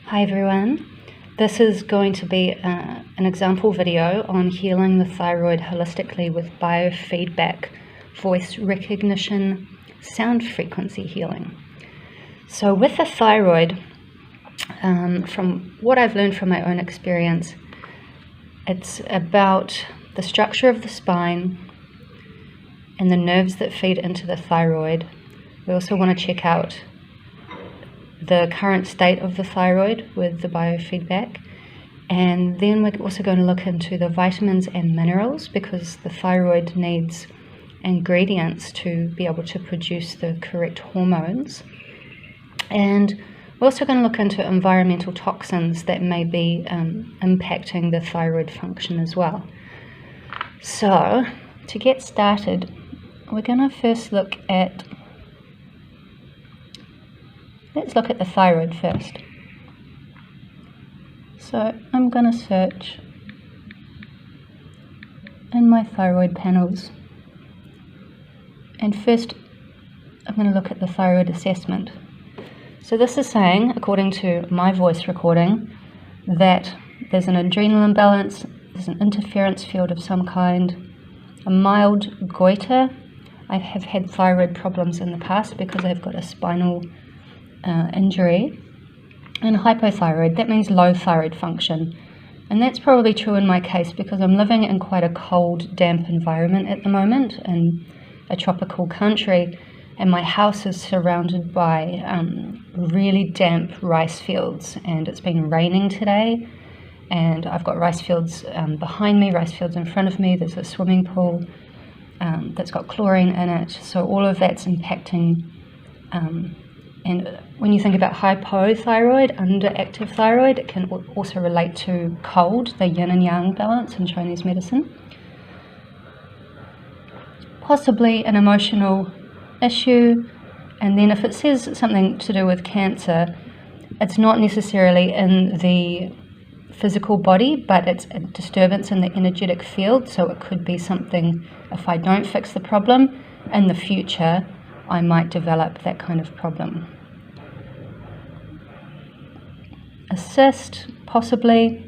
Hi everyone, this is going to be an example video on healing the thyroid holistically with biofeedback, voice recognition, sound frequency healing. So with the thyroid, from what I've learned from my own experience, it's about the structure of the spine and the nerves that feed into the thyroid. We also want to check out the current state of the thyroid with the biofeedback, and then we're also going to look into the vitamins and minerals, because the thyroid needs ingredients to be able to produce the correct hormones. And we're also going to look into environmental toxins that may be impacting the thyroid function as well. So to get started, we're going to first look at Let's look at the thyroid first. So I'm going to search in my thyroid panels, and first I'm going to look at the thyroid assessment. So this is saying, according to my voice recording, that there's an adrenal imbalance, there's an interference field of some kind, a mild goiter. I have had thyroid problems in the past because I've got a spinal injury, and hypothyroid. That means low thyroid function, and that's probably true in my case because I'm living in quite a cold, damp environment at the moment in a tropical country, and my house is surrounded by really damp rice fields, and it's been raining today, and I've got rice fields behind me, rice fields in front of me. There's a swimming pool that's got chlorine in it, so all of that's impacting. And when you think about hypothyroid, underactive thyroid, it can also relate to cold, the yin and yang balance in Chinese medicine. Possibly an emotional issue, and then if it says something to do with cancer, it's not necessarily in the physical body, but it's a disturbance in the energetic field, so it could be something, if I don't fix the problem, in the future I might develop that kind of problem. A cyst, possibly,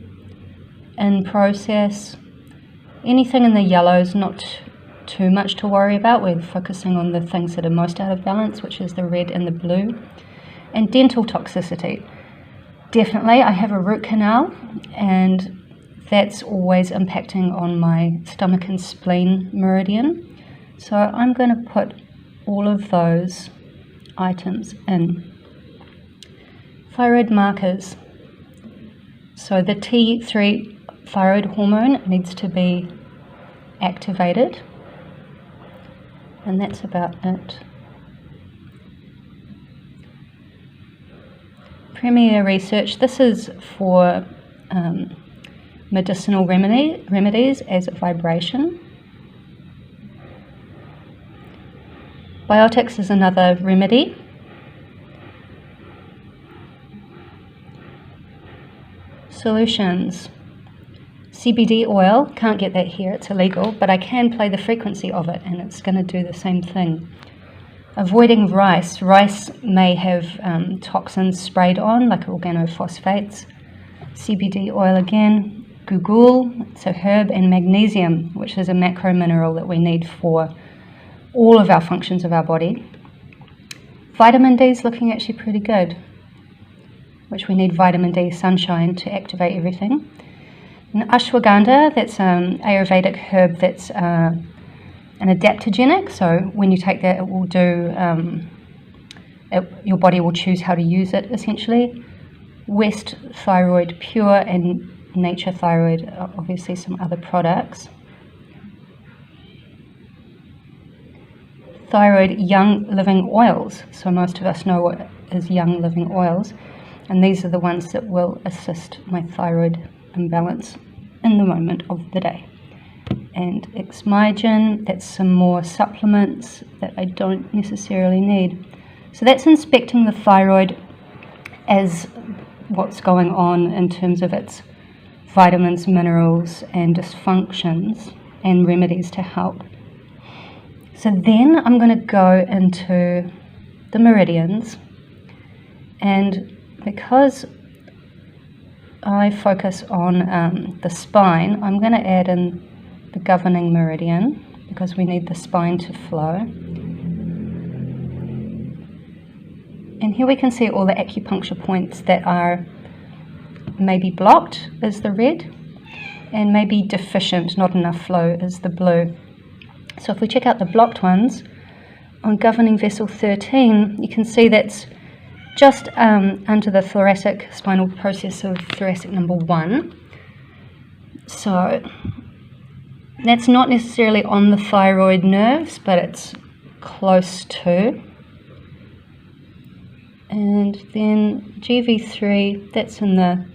in process. Anything in the yellows, not too much to worry about. We're focusing on the things that are most out of balance, which is the red and the blue. And dental toxicity. Definitely, I have a root canal, and that's always impacting on my stomach and spleen meridian. So I'm going to put all of those items in. Thyroid markers. So the T3 thyroid hormone needs to be activated, and that's about it. Premier research. This is for medicinal remedies as a vibration. Biotics is another remedy. Solutions. CBD oil, can't get that here, it's illegal, but I can play the frequency of it and it's going to do the same thing. Avoiding rice. Rice may have toxins sprayed on, like organophosphates. CBD oil again. Gugul, it's a herb, and magnesium, which is a macro mineral that we need for all of our functions of our body. Vitamin D is looking actually pretty good, which we need vitamin D sunshine to activate everything. And ashwagandha, that's an Ayurvedic herb that's an adaptogenic, so when you take that it will do, your body will choose how to use it essentially. West Thyroid Pure and Nature Thyroid, obviously some other products. Thyroid Young Living Oils, so most of us know what is Young Living Oils, and these are the ones that will assist my thyroid imbalance in the moment of the day. And Exmygen, that's some more supplements that I don't necessarily need. So that's inspecting the thyroid as what's going on in terms of its vitamins, minerals, and dysfunctions, and remedies to help. So then I'm going to go into the meridians, and because I focus on the spine, I'm going to add in the governing meridian because we need the spine to flow. And here we can see all the acupuncture points that are maybe blocked is the red, and maybe deficient, not enough flow is the blue. So if we check out the blocked ones, on governing vessel 13, you can see that's just under the thoracic spinal process of thoracic number 1. So that's not necessarily on the thyroid nerves, but it's close to. And then GV3, that's in the,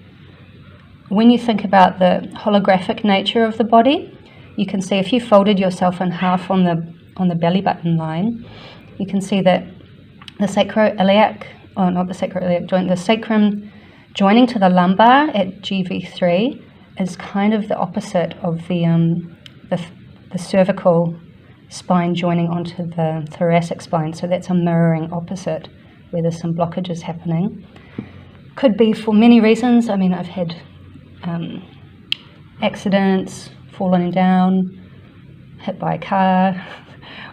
when you think about the holographic nature of the body, you can see if you folded yourself in half on the belly button line, you can see that the sacroiliac, or not the sacroiliac joint, the sacrum joining to the lumbar at GV3 is kind of the opposite of the cervical spine joining onto the thoracic spine. So that's a mirroring opposite where there's some blockages happening. Could be for many reasons. I mean, I've had accidents, fallen down, hit by a car,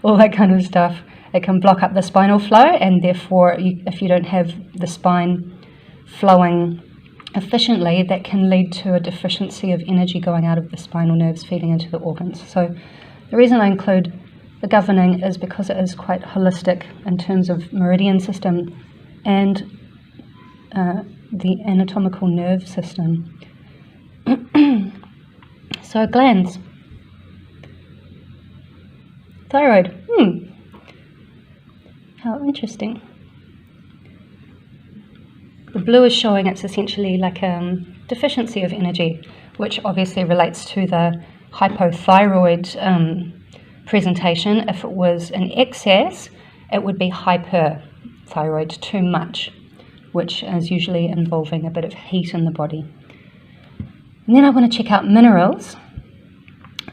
all that kind of stuff. It can block up the spinal flow, and therefore if you don't have the spine flowing efficiently, that can lead to a deficiency of energy going out of the spinal nerves feeding into the organs. So the reason I include the governing is because it is quite holistic in terms of meridian system and the anatomical nerve system. So glands. Thyroid. How interesting. The blue is showing it's essentially like a deficiency of energy, which obviously relates to the hypothyroid presentation. If it was an excess, it would be hyperthyroid, too much, which is usually involving a bit of heat in the body. And then I want to check out minerals.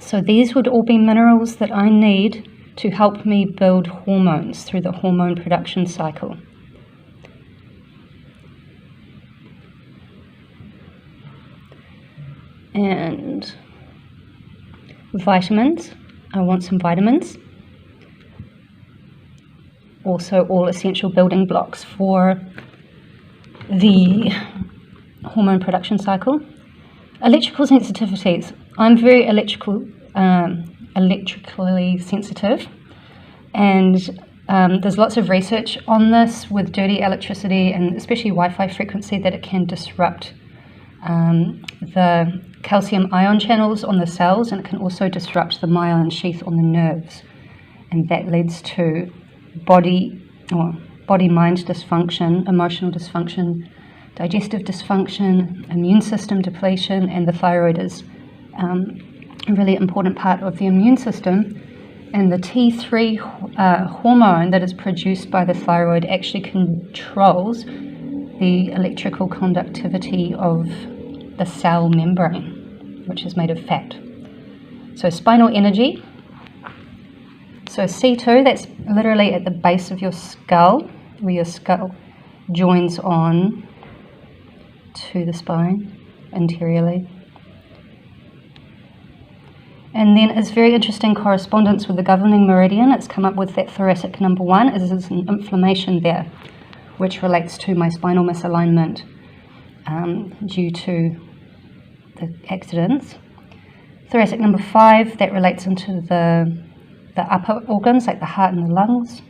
So these would all be minerals that I need to help me build hormones through the hormone production cycle. And vitamins, I want some vitamins. Also all essential building blocks for the hormone production cycle. Electrical sensitivities. I'm very electrically sensitive, and there's lots of research on this with dirty electricity and especially Wi-Fi frequency, that it can disrupt the calcium ion channels on the cells, and it can also disrupt the myelin sheath on the nerves, and that leads to body-mind dysfunction, emotional dysfunction, digestive dysfunction, immune system depletion, and the thyroid is a really important part of the immune system. And the T3 hormone that is produced by the thyroid actually controls the electrical conductivity of the cell membrane, which is made of fat. So spinal energy. So C2, that's literally at the base of your skull, where your skull joins on to the spine anteriorly. And then it's very interesting correspondence with the governing meridian. It's come up with that thoracic number 1. There's an inflammation there, which relates to my spinal misalignment due to the accidents. Thoracic number 5, that relates into the upper organs, like the heart and the lungs.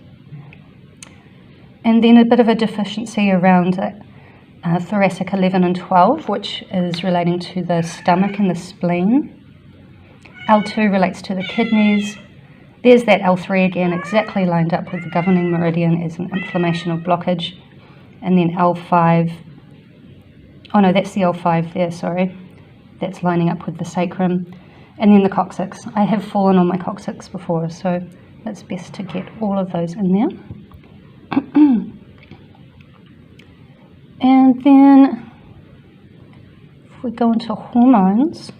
And then a bit of a deficiency around thoracic 11 and 12, which is relating to the stomach and the spleen. L2 relates to the kidneys. There's that L3 again, exactly lined up with the governing meridian as an inflammational blockage. And then L5, oh no, that's the L5 there, sorry. That's lining up with the sacrum. And then the coccyx. I have fallen on my coccyx before, so it's best to get all of those in there. And then if we go into hormones,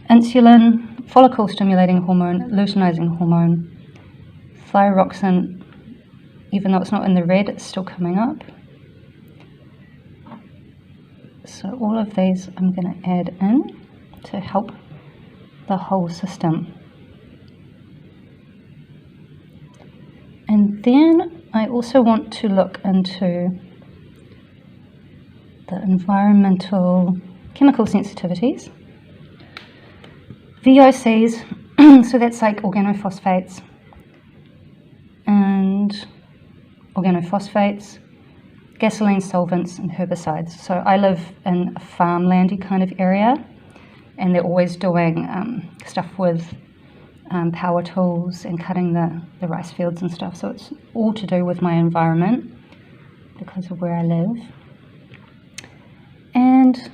insulin, follicle stimulating hormone, luteinizing hormone, thyroxine, even though it's not in the red, it's still coming up. So all of these I'm going to add in to help the whole system. And then I also want to look into the environmental chemical sensitivities. VOCs, so that's like organophosphates and organophosphates, gasoline solvents and herbicides. So I live in a farmlandy kind of area, and they're always doing stuff with power tools and cutting the rice fields and stuff. So it's all to do with my environment because of where I live. And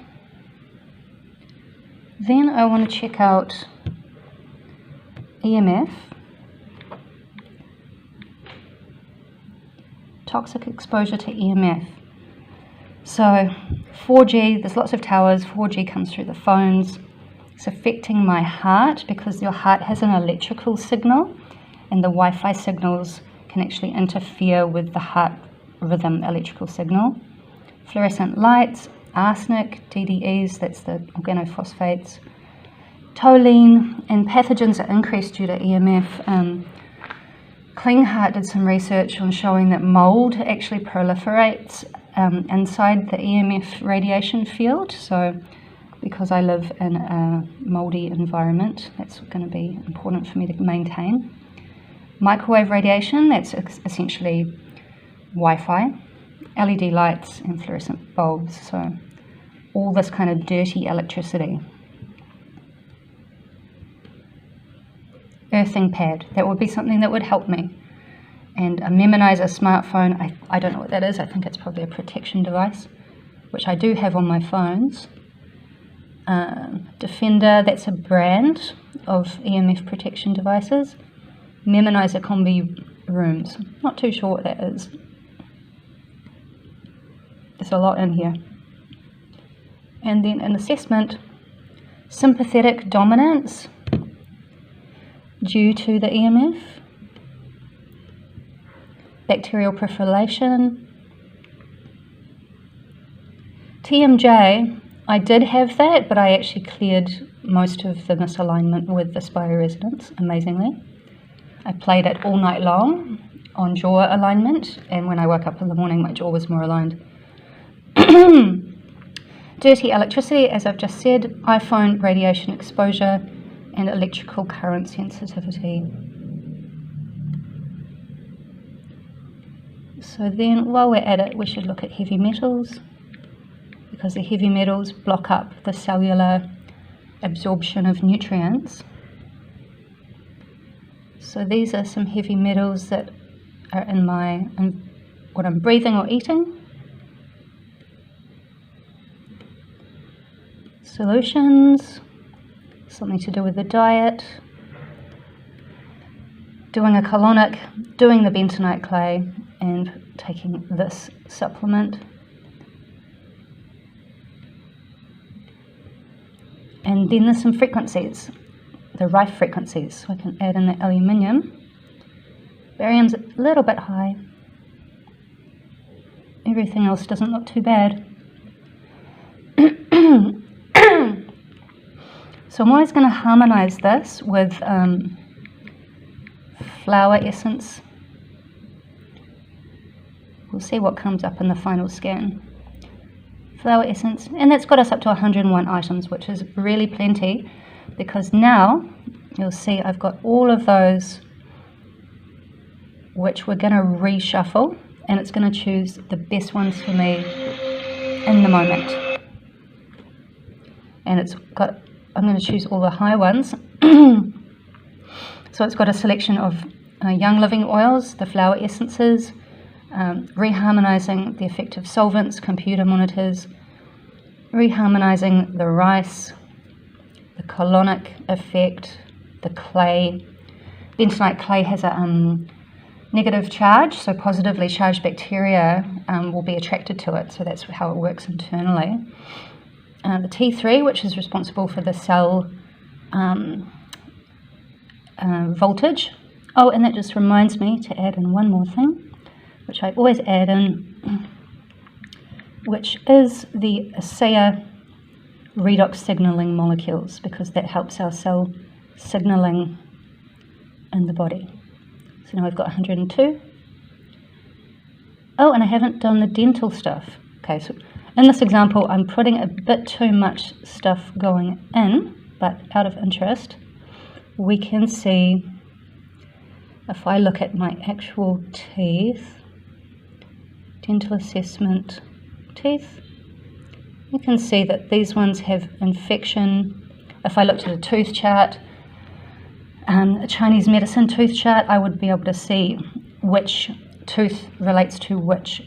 then I want to check out EMF, toxic exposure to EMF. So 4G, there's lots of towers, 4G comes through the phones. It's affecting my heart because your heart has an electrical signal, and the Wi-Fi signals can actually interfere with the heart rhythm electrical signal. Fluorescent lights, arsenic, DDEs, that's the organophosphates, toluene, and pathogens are increased due to EMF. Clean Heart did some research on showing that mold actually proliferates inside the EMF radiation field. So because I live in a moldy environment, that's going to be important for me to maintain. Microwave radiation, that's essentially Wi-Fi, LED lights and fluorescent bulbs. So all this kind of dirty electricity. Earthing pad, that would be something that would help me. And a memonizer smartphone, I don't know what that is. I think it's probably a protection device, which I do have on my phones. Defender, that's a brand of EMF protection devices. Memonizer combi rooms, not too sure what that is. There's a lot in here. And then an assessment, sympathetic dominance due to the EMF, bacterial proliferation, TMJ. I did have that, but I actually cleared most of the misalignment with this bioresonance, amazingly. I played it all night long on jaw alignment, and when I woke up in the morning, my jaw was more aligned. Dirty electricity, as I've just said, iPhone radiation exposure, and electrical current sensitivity. So then, while we're at it, we should look at heavy metals, because the heavy metals block up the cellular absorption of nutrients. So these are some heavy metals that are in what I'm breathing or eating. Solutions, something to do with the diet, doing a colonic, doing the bentonite clay, and taking this supplement. And then there's some frequencies, the Rife frequencies. So I can add in the aluminium. Barium's a little bit high. Everything else doesn't look too bad. So I'm always going to harmonize this with flower essence. We'll see what comes up in the final scan. Flower essence, and that's got us up to 101 items, which is really plenty, because now you'll see I've got all of those which we're going to reshuffle, and it's going to choose the best ones for me in the moment. And I'm going to choose all the high ones. So it's got a selection of young living oils, the flower essences, reharmonizing the effect of solvents, computer monitors, reharmonizing the rice, the colonic effect, the clay. Bentonite clay has a negative charge, so positively charged bacteria will be attracted to it, so that's how it works internally. The T3, which is responsible for the cell voltage. Oh, and that just reminds me to add in one more thing, which I always add in. which is the ASEA redox signaling molecules, because that helps our cell signaling in the body. So now we've got 102. Oh, and I haven't done the dental stuff. Okay, so in this example, I'm putting a bit too much stuff going in, but out of interest, we can see, if I look at my actual teeth, dental assessment teeth, you can see that these ones have infection. If I looked at a tooth chart, a Chinese medicine tooth chart, I would be able to see which tooth relates to which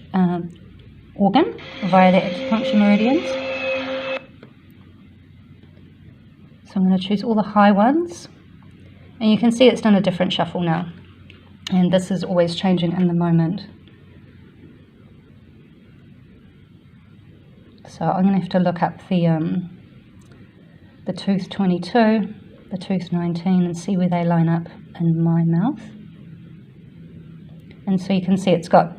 organ via the acupuncture meridians. So I'm going to choose all the high ones, and you can see it's done a different shuffle now, and this is always changing in the moment. So I'm going to have to look up the tooth 22, the tooth 19, and see where they line up in my mouth. And so you can see it's got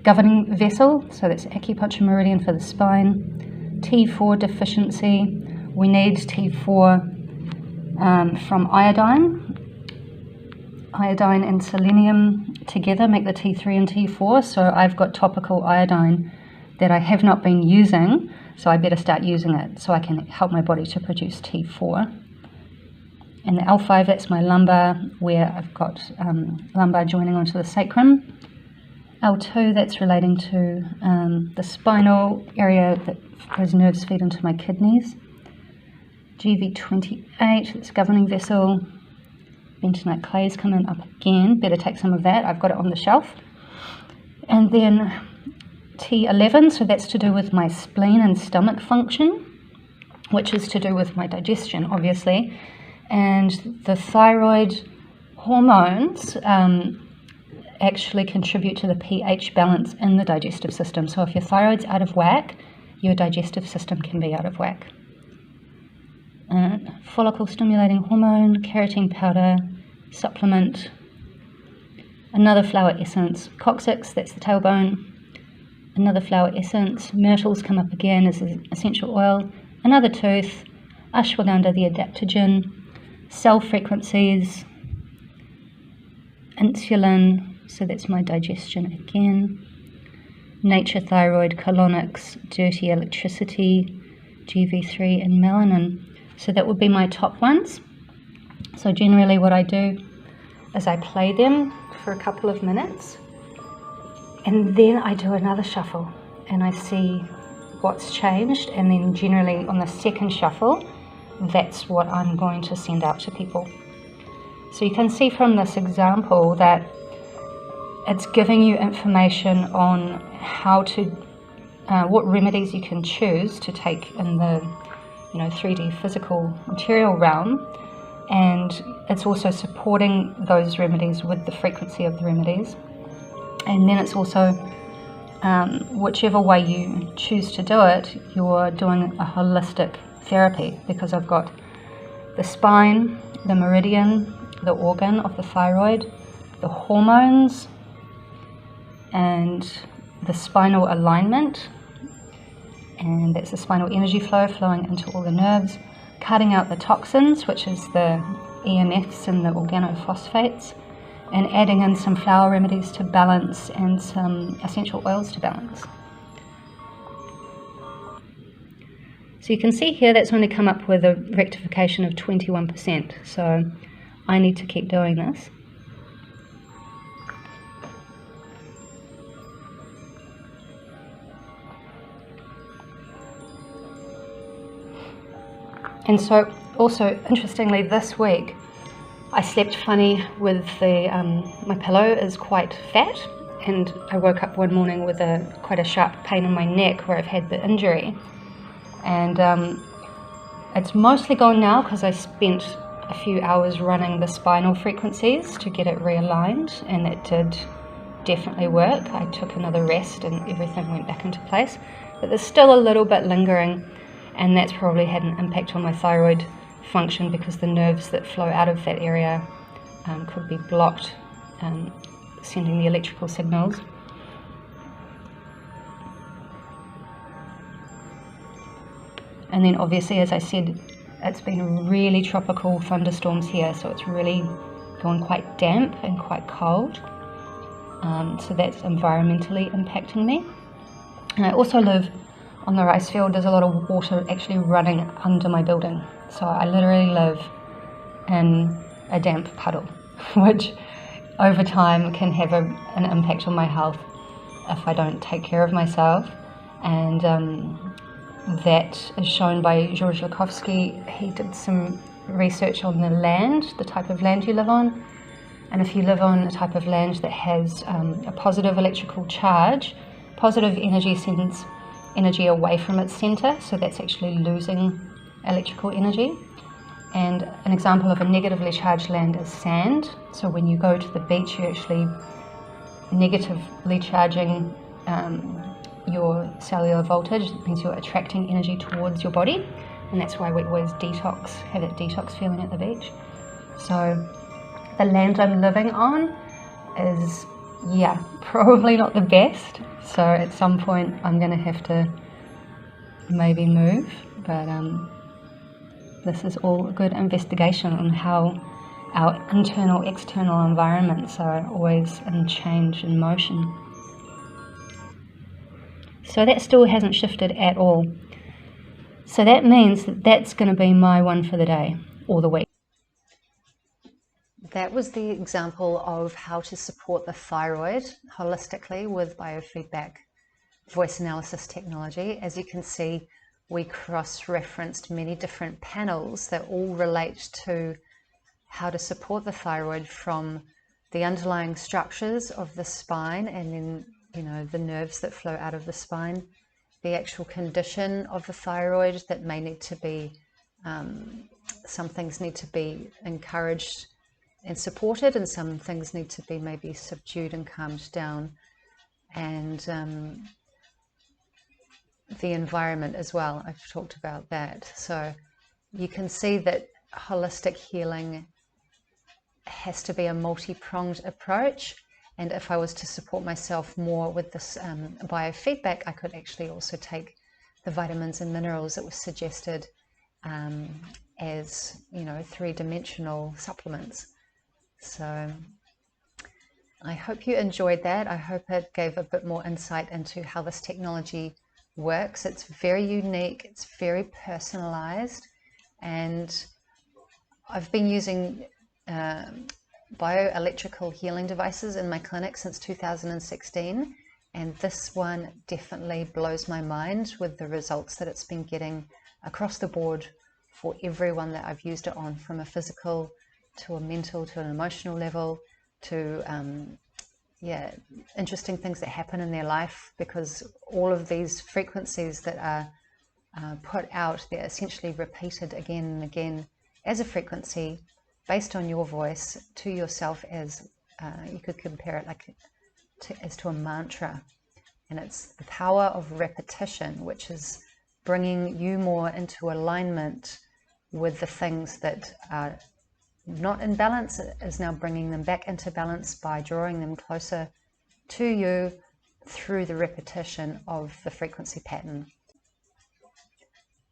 governing vessel, so that's acupuncture meridian for the spine. T4 deficiency, we need T4 from iodine. Iodine and selenium together make the T3 and T4, so I've got topical iodine that I have not been using, so I better start using it so I can help my body to produce T4. And the L5, that's my lumbar, where I've got lumbar joining onto the sacrum. L2, that's relating to the spinal area that those nerves feed into my kidneys. GV28, that's governing vessel. Bentonite clays coming up again, better take some of that, I've got it on the shelf. And then T11, so that's to do with my spleen and stomach function, which is to do with my digestion, obviously. And the thyroid hormones actually contribute to the pH balance in the digestive system. So if your thyroid's out of whack, your digestive system can be out of whack. Follicle stimulating hormone, keratin powder, supplement, another flower essence, coccyx, that's the tailbone, another flower essence, myrtles come up again as an essential oil, another tooth, ashwagandha, the adaptogen, cell frequencies, insulin, so that's my digestion again, nature thyroid, colonics, dirty electricity, GV3 and melanin. So that would be my top ones. So generally what I do is I play them for a couple of minutes, and then I do another shuffle and I see what's changed, and then generally on the second shuffle, that's what I'm going to send out to people. So you can see from this example that it's giving you information on how to, what remedies you can choose to take in the 3D physical material realm, and it's also supporting those remedies with the frequency of the remedies. And then it's also, whichever way you choose to do it, you're doing a holistic therapy, because I've got the spine, the meridian, the organ of the thyroid, the hormones, and the spinal alignment, and that's the spinal energy flow flowing into all the nerves, cutting out the toxins, which is the EMFs and the organophosphates, and adding in some flower remedies to balance and some essential oils to balance. So you can see here that's only come up with a rectification of 21%, so I need to keep doing this. And so also interestingly this week I slept funny with the, my pillow is quite fat, and I woke up one morning with quite a sharp pain in my neck where I've had the injury. And it's mostly gone now because I spent a few hours running the spinal frequencies to get it realigned, and that did definitely work. I took another rest and everything went back into place, but there's still a little bit lingering, and that's probably had an impact on my thyroid function because the nerves that flow out of that area could be blocked, sending the electrical signals. And then obviously, as I said, it's been really tropical thunderstorms here, so it's really gone quite damp and quite cold. So that's environmentally impacting me. And I also live on the rice field. There's a lot of water actually running under my building. So I literally live in a damp puddle, which over time can have an impact on my health if I don't take care of myself. And that is shown by George Lukovsky. He did some research on the land, the type of land you live on. And if you live on a type of land that has a positive electrical charge, positive energy sends energy away from its center, so that's actually losing electrical energy. And an example of a negatively charged land is sand. So when you go to the beach, you're actually negatively charging your cellular voltage. It means you're attracting energy towards your body, and that's why we always detox, have that detox feeling at the beach. So the land I'm living on is, yeah, probably not the best. So at some point I'm going to have to maybe move, but this is all a good investigation on how our internal, external environments are always in change and motion. So that still hasn't shifted at all. So that means that that's going to be my one for the day or the week. That was the example of how to support the thyroid holistically with biofeedback voice analysis technology. As you can see, we cross-referenced many different panels that all relate to how to support the thyroid from the underlying structures of the spine, and then, you know, the nerves that flow out of the spine, the actual condition of the thyroid that may need to be, some things need to be encouraged and supported, and some things need to be maybe subdued and calmed down, and the environment as well. I've talked about that. So you can see that holistic healing has to be a multi-pronged approach, and if I was to support myself more with this biofeedback, I could actually also take the vitamins and minerals that were suggested as, you know, three-dimensional supplements. So I hope you enjoyed that. I hope it gave a bit more insight into how this technology works. It's very unique, it's very personalized, and I've been using bioelectrical healing devices in my clinic since 2016, and this one definitely blows my mind with the results that it's been getting across the board for everyone that I've used it on, from a physical to a mental to an emotional level, to yeah, interesting things that happen in their life, because all of these frequencies that are put out, they're essentially repeated again and again as a frequency based on your voice to yourself, as you could compare it like as to a mantra. And it's the power of repetition, which is bringing you more into alignment with the things that are not in balance. It is now bringing them back into balance by drawing them closer to you through the repetition of the frequency pattern.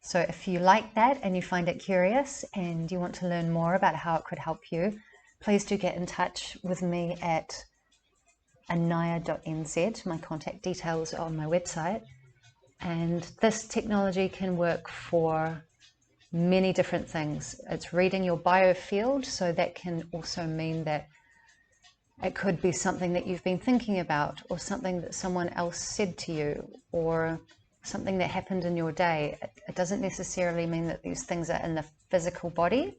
So if you like that and you find it curious and you want to learn more about how it could help you, please do get in touch with me at anaya.nz. My contact details are on my website. And this technology can work for many different things. It's reading your BioField, so that can also mean that it could be something that you've been thinking about, or something that someone else said to you, or something that happened in your day. It doesn't necessarily mean that these things are in the physical body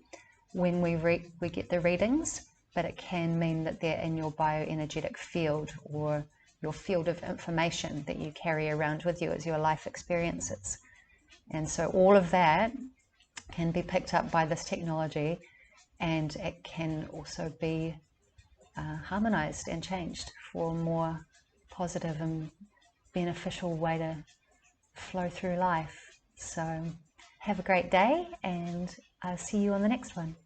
when we get the readings, but it can mean that they're in your bioenergetic field, or your field of information that you carry around with you as your life experiences. And so all of that can be picked up by this technology, and it can also be harmonized and changed for a more positive and beneficial way to flow through life. So have a great day, and I'll see you on the next one.